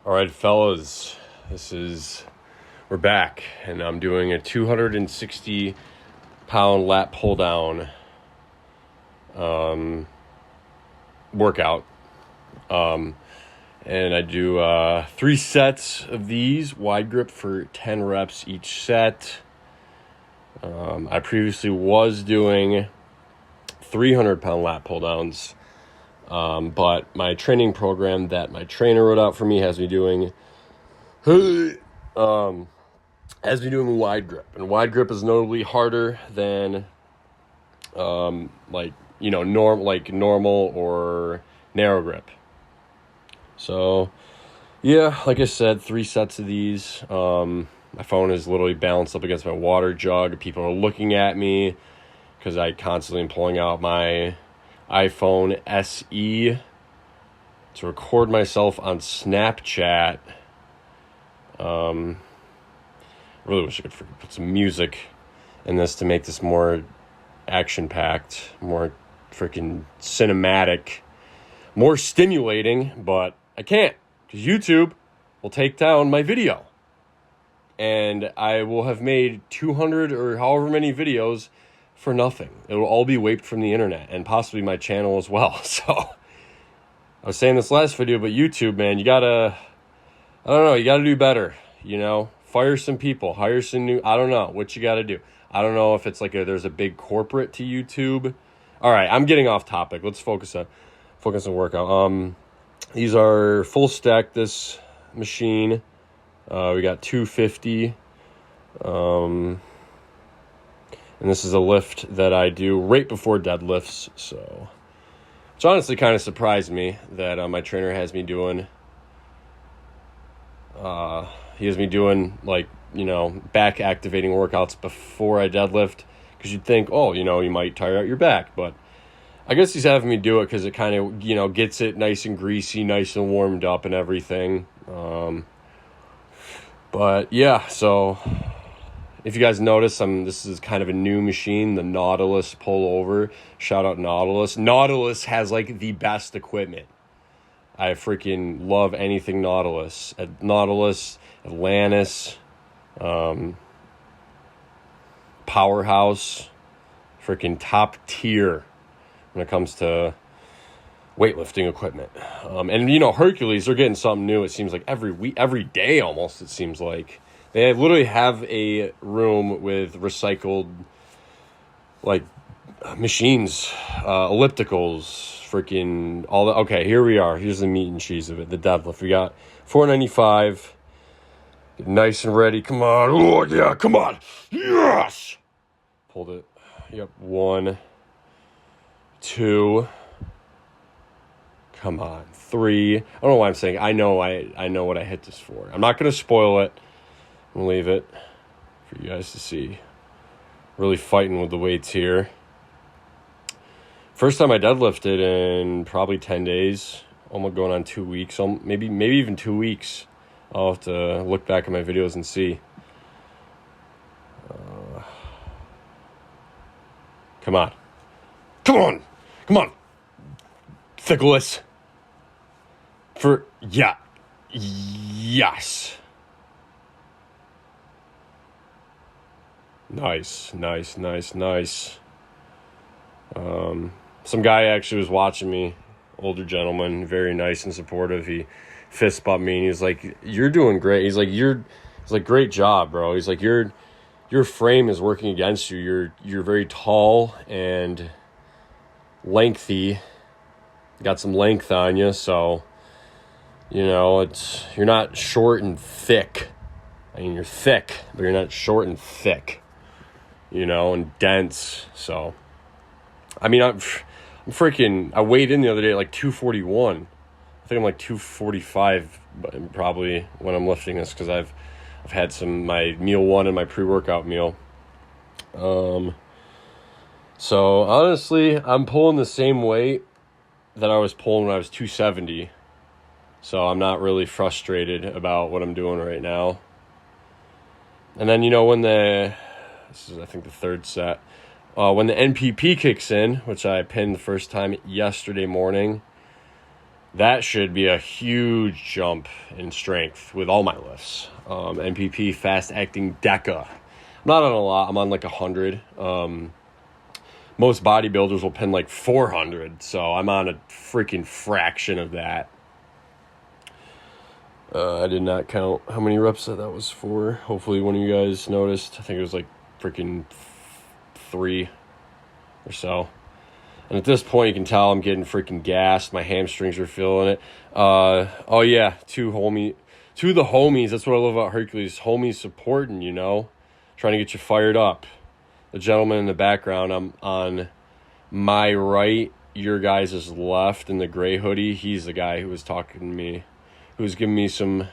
All right, fellas, we're back, and I'm doing a 260-pound lat pull down workout. And I do 3 sets of these, wide grip for 10 reps each set. I previously was doing 300-pound lat pull downs. But my training program that my trainer wrote out for me has me doing wide grip, and wide grip is notably harder than normal or narrow grip. So yeah, like I said, 3 sets of these. My phone is literally balanced up against my water jug. People are looking at me because I constantly am pulling out my iPhone SE to record myself on Snapchat. Really wish I could put some music in this to make this more action-packed, more freaking cinematic, more stimulating, but I can't because YouTube will take down my video. And I will have made 200 or however many videos for nothing. It will all be wiped from the internet and possibly my channel as well. So I was saying this last video, but YouTube, man, you gotta do better, fire some people, hire some new, I don't know what you gotta do. I don't know if it's like there's a big corporate to YouTube. All right, I'm getting off topic. Let's focus on workout. These are full stack, this machine. We got 250. And this is a lift that I do right before deadlifts. So it's honestly kind of surprised me that my trainer has me doing. He has me doing back activating workouts before I deadlift, because you'd think, you might tire out your back, but I guess he's having me do it because it kind of gets it nice and greasy, nice and warmed up and everything. But yeah, so if you guys notice, this is kind of a new machine, the Nautilus pullover. Shout out Nautilus. Nautilus has the best equipment. I freaking love anything Nautilus. Nautilus, Atlantis, Powerhouse, freaking top tier when it comes to weightlifting equipment. And Hercules, they're getting something new. It seems like every day almost. It seems like they literally have a room with recycled machines, ellipticals, freaking all that. Okay, here we are. Here's the meat and cheese of it. The deadlift. We got 495. Get nice and ready. Come on. Oh yeah, come on. Yes. Pulled it. Yep. 1, 2. Come on. 3. I don't know why I'm saying. I know what I hit this for. I'm not gonna spoil it. I'm gonna leave it for you guys to see. Really fighting with the weights here. First time I deadlifted in probably 10 days. Almost going on 2 weeks. Maybe even 2 weeks. I'll have to look back at my videos and see. Come on. Thickles. Yes. Nice. Some guy actually was watching me, older gentleman, very nice and supportive. He fist bumped me and he's like, "You're doing great." He's like, "Great job, bro." He's like, Your frame is working against you. You're very tall and lengthy. Got some length on you, so you're not short and thick. I mean, you're thick, but you're not short and thick. And dense. So, I mean, I weighed in the other day at 241. I think I'm 245 probably when I'm lifting this, because I've had my meal 1 and my pre-workout meal. So honestly, I'm pulling the same weight that I was pulling when I was 270. So I'm not really frustrated about what I'm doing right now. And then when this is, I think, the 3rd set. When the NPP kicks in, which I pinned the first time yesterday morning, that should be a huge jump in strength with all my lifts. MPP fast acting DECA. I'm not on a lot. I'm on like 100. Most bodybuilders will pin like 400, so I'm on a freaking fraction of that. I did not count how many reps that was for. Hopefully one of you guys noticed. I think it was like freaking 3 or so. And at this point, you can tell I'm getting freaking gassed. My hamstrings are feeling it. Oh yeah, to the homies. That's what I love about Hercules. Homies supporting, you know, trying to get you fired up. The gentleman in the background, I'm on my right, your guys' left in the gray hoodie. He's the guy who was talking to me, who was giving me some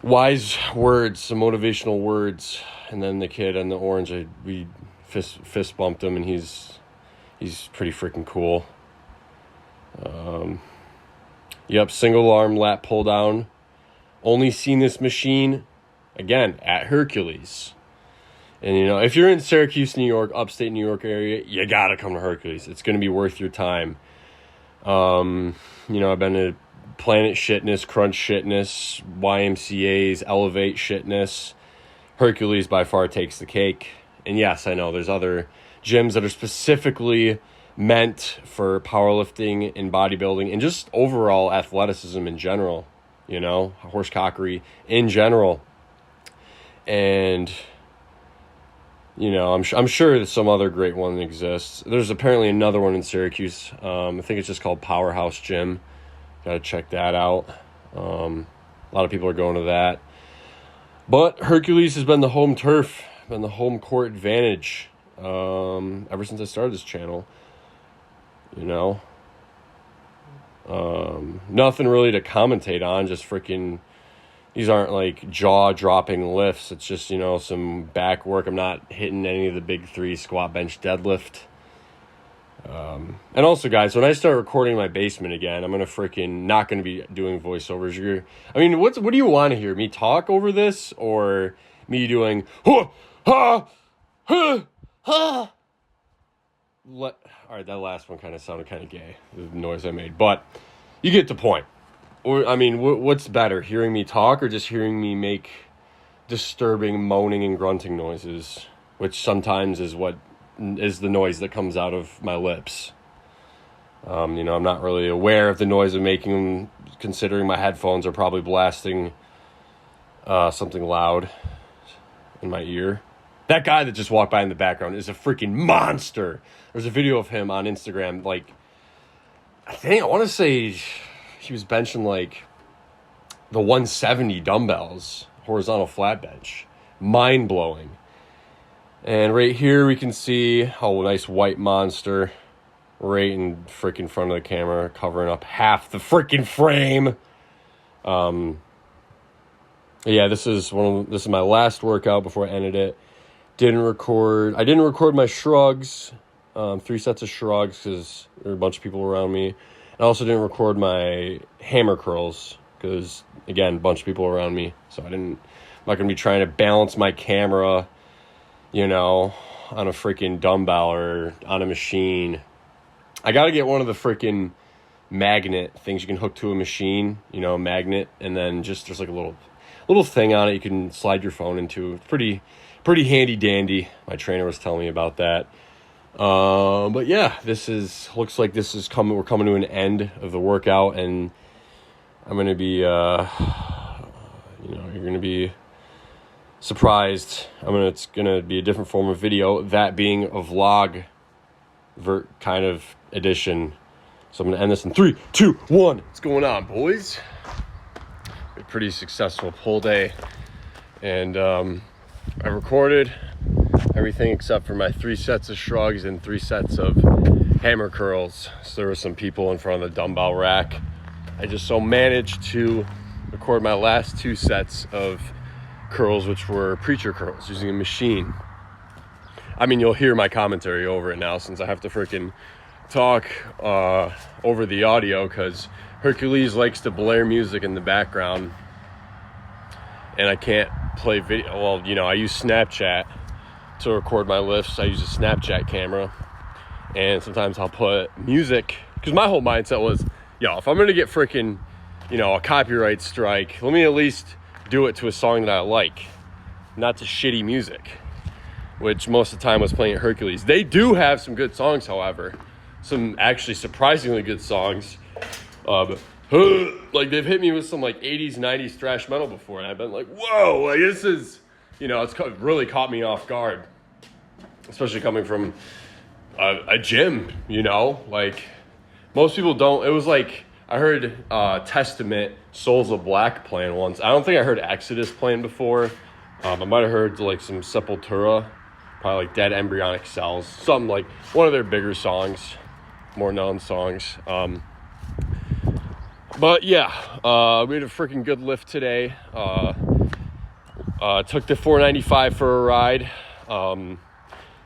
wise words, some motivational words. And then the kid in the orange, we fist bumped him, and he's pretty freaking cool. Yep, single arm lat pull down. Only seen this machine, again, at Hercules. And, you know, if you're in Syracuse, New York, upstate New York area, you got to come to Hercules. It's going to be worth your time. You know, I've been to Planet Shitness, Crunch Shitness, YMCA's, Elevate Shitness. Hercules by far takes the cake. And yes, I know there's other gyms that are specifically meant for powerlifting and bodybuilding and just overall athleticism in general, you know, horsecockery in general. And, you know, I'm sure that some other great one exists. There's apparently another one in Syracuse. I think it's just called Powerhouse Gym. Got to check that out. A lot of people are going to that. But Hercules has been the home turf, been the home court advantage ever since I started this channel. You know, nothing really to commentate on, just freaking, these aren't like jaw-dropping lifts. It's just, you know, some back work. I'm not hitting any of the big 3, squat, bench, deadlift. And also, guys, when I start recording in my basement again, I'm not going to be doing voiceovers. I mean, what do you want to hear? Me talk over this, or me doing, huh, ha, huh, ha? All right, that last one kind of sounded kind of gay, the noise I made, but you get the point. Or, I mean, what's better, hearing me talk or just hearing me make disturbing moaning and grunting noises, which sometimes is the noise that comes out of my lips. You know, I'm not really aware of the noise I'm making, considering my headphones are probably blasting something loud in my ear. That guy that just walked by in the background is a freaking monster. There's a video of him on Instagram, like, I want to say he was benching, like, the 170 dumbbells, horizontal flat bench. Mind-blowing. And right here we can see, a nice white monster right in freaking front of the camera, covering up half the freaking frame. Yeah, this is my last workout before I ended it. I didn't record my shrugs, 3 sets of shrugs because there were a bunch of people around me. I also didn't record my hammer curls because, again, a bunch of people around me. So I'm not going to be trying to balance my camera, you know, on a freaking dumbbell or on a machine. I got to get one of the freaking magnet things you can hook to a machine, you know, a magnet, and then just there's like a little thing on it you can slide your phone into. It's pretty handy dandy. My trainer was telling me about that. But yeah, looks like we're coming to an end of the workout, and I'm going to be, you're going to be surprised. it's going to be a different form of video, that being a vlog kind of edition. So I'm going to end this in 3, 2, 1. What's going on, boys? A pretty successful pull day. And, I recorded everything except for my 3 sets of shrugs and 3 sets of hammer curls. So there were some people in front of the dumbbell rack. I just so managed to record my last 2 sets of curls, which were preacher curls, using a machine. I mean, you'll hear my commentary over it now since I have to freaking talk over the audio because Hercules likes to blare music in the background. And I can't play video. Well, you know, I use Snapchat to record my lifts. I use a Snapchat camera. And sometimes I'll put music. Because my whole mindset was, yo, if I'm going to get freaking, a copyright strike, let me at least do it to a song that I like, not to shitty music, which most of the time was playing at Hercules. They do have some good songs, however. Some actually surprisingly good songs. Like, they've hit me with some, like, 80s, 90s thrash metal before, and I've been like, whoa, like, this is, it's really caught me off guard. Especially coming from a gym, like, most people don't. It was like, I heard Testament, Souls of Black playing once. I don't think I heard Exodus playing before. I might have heard, like, some Sepultura, probably, like, Dead Embryonic Cells, something like one of their bigger songs, more known songs. But yeah, we had a freaking good lift today. Took the 495 for a ride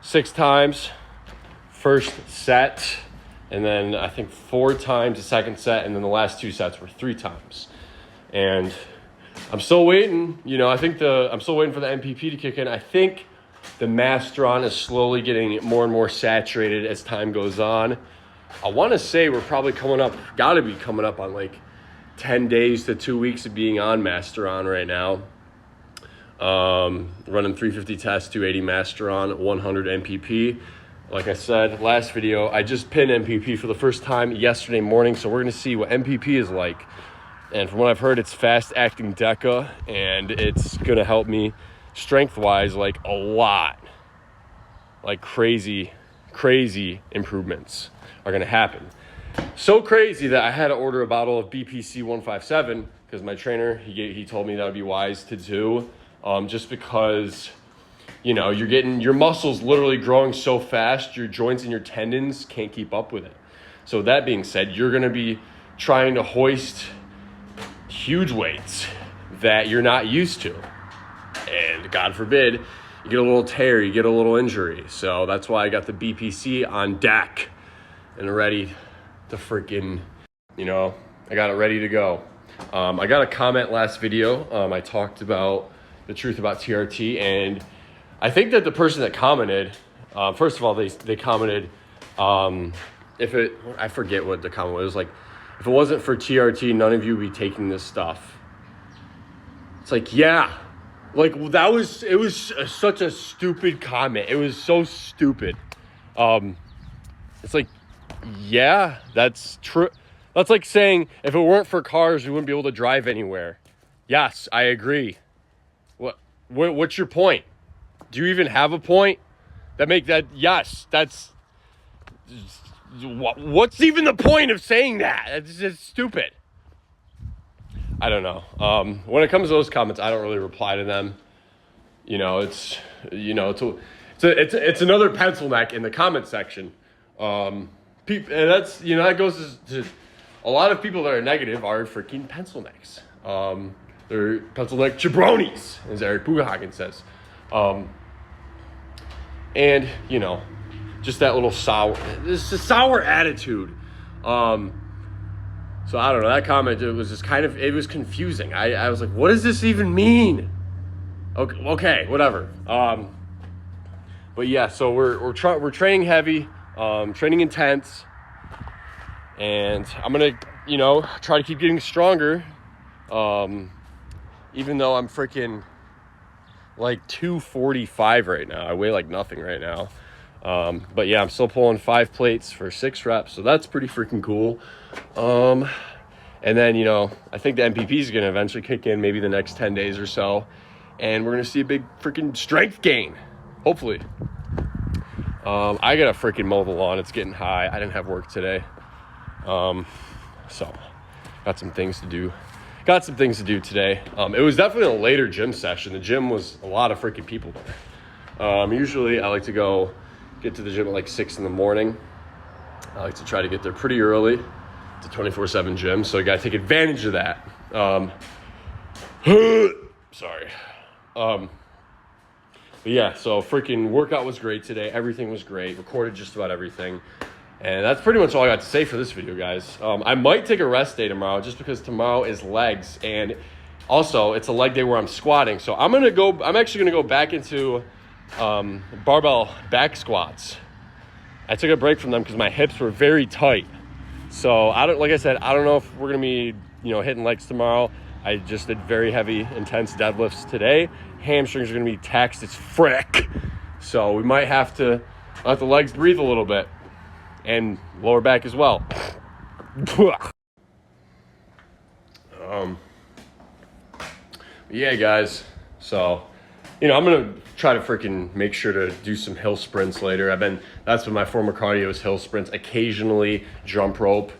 6 times first set, and then I think 4 times the second set, and then the last 2 sets were 3 times. And I'm still waiting. I'm still waiting for the MPP to kick in. I think the Masteron is slowly getting more and more saturated as time goes on. I want to say we're probably got to be coming up on like 10 days to 2 weeks of being on Masteron right now. Running 350 tests, 280 Masteron, 100 MPP. Like I said, last video, I just pinned MPP for the first time yesterday morning, so we're going to see what MPP is like. And from what I've heard, it's fast-acting Deca, and it's going to help me strength-wise, like, a lot. Like, crazy improvements are going to happen. So crazy that I had to order a bottle of BPC 157 because my trainer, he told me that would be wise to do, just because, you're getting your muscles literally growing so fast, your joints and your tendons can't keep up with it. So that being said, you're going to be trying to hoist huge weights that you're not used to. And God forbid, you get a little tear, you get a little injury. So that's why I got the BPC on deck and ready to freaking, I got it ready to go. I got a comment last video. I talked about the truth about TRT, and I think that the person that commented, first of all, they commented, I forget what the comment was, like, if it wasn't for TRT, none of you would be taking this stuff. It's like, yeah, like, it was such a stupid comment. It was so stupid. It's like, yeah, that's true. That's like saying, if it weren't for cars, we wouldn't be able to drive anywhere. Yes, I agree. What's your point? Do you even have a point? Yes, that's, what's even the point of saying that? It's just stupid. I don't know. When it comes to those comments, I don't really reply to them. It's another pencil neck in the comment section. And that's, that goes to a lot of people that are negative are freaking pencil necks. They're pencil neck jabronis, as Eric Bugahagen says. And, just that little it's a sour attitude. So I don't know, that comment, it was just it was confusing. I was like, what does this even mean? Okay, whatever. But yeah, so we're training heavy, training intense, and I'm gonna, try to keep getting stronger. Even though I'm freaking like 245 right now, I weigh like nothing right now. But yeah, I'm still pulling 5 plates for 6 reps, so that's pretty freaking cool. And then, I think the MPP is going to eventually kick in maybe the next 10 days or so, and we're going to see a big freaking strength gain, hopefully. I got to freaking mow the lawn. It's getting high. I didn't have work today. So got some things to do today. It was definitely a later gym session. The gym was a lot of freaking people there. Usually I like to get to the gym at like 6 in the morning. I like to try to get there pretty early. It's a 24/7 gym, so you got to take advantage of that. Sorry. But yeah, so freaking workout was great today. Everything was great. Recorded just about everything. And that's pretty much all I got to say for this video, guys. I might take a rest day tomorrow just because tomorrow is legs. And also, it's a leg day where I'm squatting. So I'm actually going to go back into barbell back squats. I took a break from them because my hips were very tight. So like I said, I don't know if we're going to be, hitting legs tomorrow. I just did very heavy, intense deadlifts today. Hamstrings are going to be taxed as frick. So we might have to let the legs breathe a little bit, and lower back as well. Yeah, guys. So, I'm going to try to freaking make sure to do some hill sprints later. That's been my form of cardio, is hill sprints, occasionally jump rope.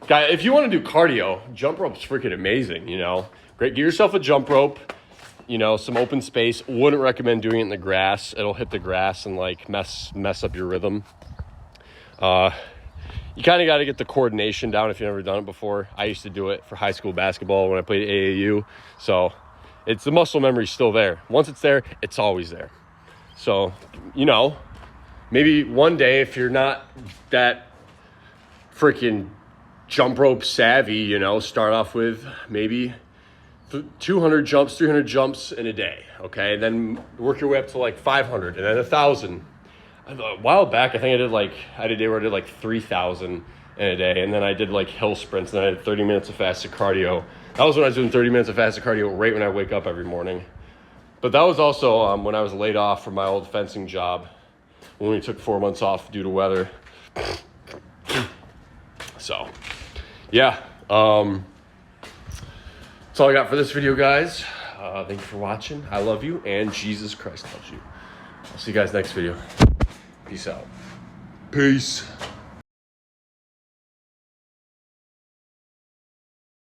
Guy, if you want to do cardio, jump rope's freaking amazing, Great. Get yourself a jump rope, some open space. Wouldn't recommend doing it in the grass. It'll hit the grass and like mess up your rhythm. You kind of got to get the coordination down if you've never done it before. I used to do it for high school basketball when I played AAU. So the muscle memory's still there. Once it's there, it's always there. So, maybe one day if you're not that freaking jump rope savvy, start off with maybe 200 jumps, 300 jumps in a day, okay? And then work your way up to like 500 and then 1,000. A while back, I think I had a day where I did like 3,000 in a day, and then I did like hill sprints, and then I did 30 minutes of fasted cardio. That was when I was doing 30 minutes of fasted cardio right when I wake up every morning. But that was also when I was laid off from my old fencing job, when we took 4 months off due to weather. So, yeah. That's all I got for this video, guys. Thank you for watching. I love you, and Jesus Christ loves you. I'll see you guys next video. Peace out. Peace.